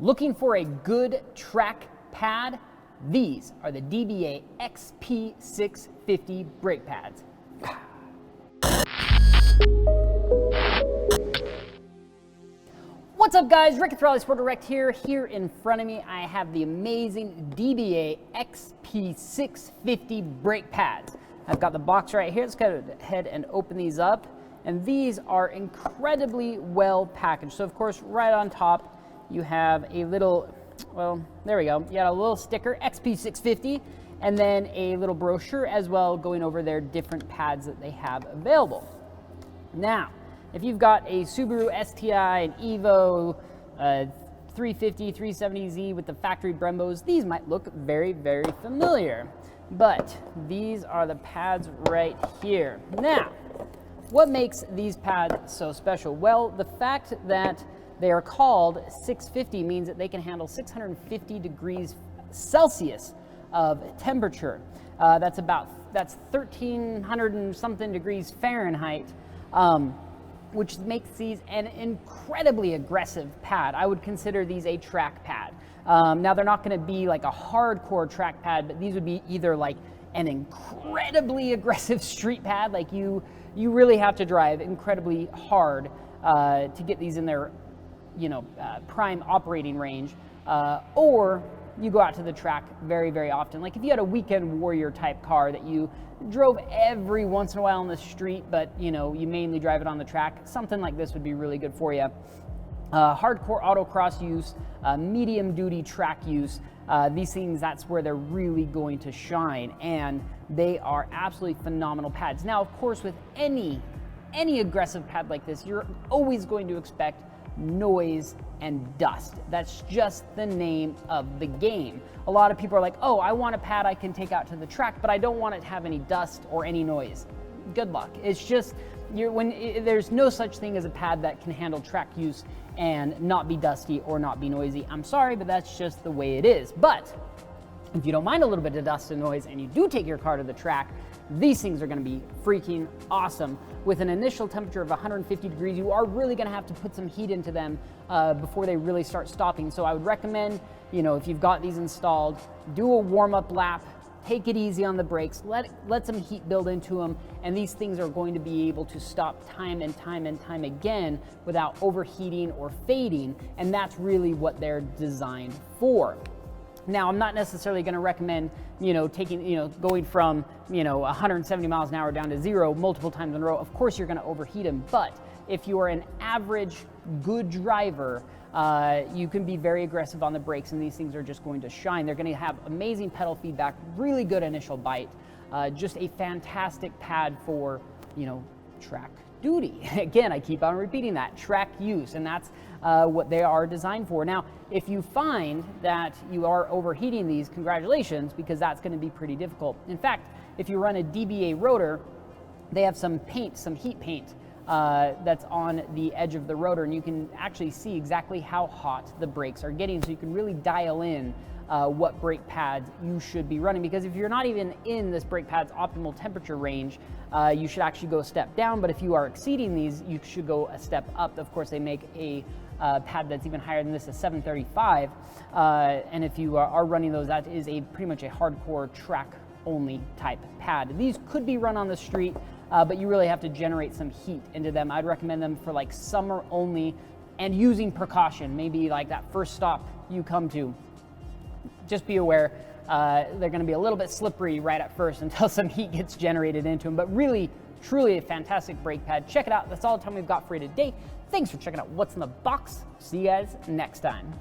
Looking for a good track pad? These are the DBA XP650 Brake Pads. What's up guys, Rick with RallySport Direct here. Here in front of me I have the amazing DBA XP650 Brake Pads. I've got the box right here. Let's go ahead and open these up. And these are incredibly well packaged. So of course, right on top, you have a little, well, there we go. You got a little sticker, XP650, and then a little brochure as well going over their different pads that they have available. Now, if you've got a Subaru STI, an Evo, 350, 370Z with the factory Brembos, these might look very, very familiar. But these are the pads right here. Now, what makes these pads so special? Well, the fact that they are called 650 means that they can handle 650 degrees Celsius of temperature. That's 1,300 and something degrees Fahrenheit. Which makes these an incredibly aggressive pad. I would consider these a track pad. Now they're not gonna be like a hardcore track pad, but these would be either like an incredibly aggressive street pad, like you really have to drive incredibly hard to get these in their prime operating range, or you go out to the track very, very often. Like if you had a weekend warrior type car that you drove every once in a while on the street, but you mainly drive it on the track, something like this would be really good for you. Hardcore autocross use, medium duty track use, these things, that's where they're really going to shine, and they are absolutely phenomenal pads. Now, of course, with any aggressive pad like this, you're always going to expect noise and dust. That's just the name of the game. A lot of people are like, oh, I want a pad I can take out to the track, but I don't want it to have any dust or any noise. Good luck. It's just, there's no such thing as a pad that can handle track use and not be dusty or not be noisy. I'm sorry, but that's just the way it is. But if you don't mind a little bit of dust and noise and you do take your car to the track, these things are gonna be freaking awesome. With an initial temperature of 150 degrees, you are really gonna have to put some heat into them before they really start stopping. So I would recommend, if you've got these installed, do a warm-up lap, take it easy on the brakes, let some heat build into them, and these things are going to be able to stop time and time and time again without overheating or fading, and that's really what they're designed for. Now, I'm not necessarily going to recommend, going from, 170 miles an hour down to 0 multiple times in a row. Of course, you're going to overheat them, but if you are an average good driver, you can be very aggressive on the brakes, and these things are just going to shine. They're going to have amazing pedal feedback, really good initial bite, just a fantastic pad for, track duty. Again, I keep on repeating that, track use, and that's what they are designed for. Now, if you find that you are overheating these, congratulations, because that's going to be pretty difficult. In fact, if you run a DBA rotor, they have some paint, some heat paint that's on the edge of the rotor, and you can actually see exactly how hot the brakes are getting, so you can really dial in what brake pads you should be running, because if you're not even in this brake pad's optimal temperature range, you should actually go a step down, but if you are exceeding these, you should go a step up. Of course, they make a pad that's even higher than this, a 735, and if you are running those, that is pretty much a hardcore track only type pad. These could be run on the street, but you really have to generate some heat into them. I'd recommend them for like summer only, and using precaution, maybe like that first stop you come to. Just be aware, they're going to be a little bit slippery right at first until some heat gets generated into them, but really, truly a fantastic brake pad. Check it out. That's all the time we've got for you today. Thanks for checking out what's in the box. See you guys next time.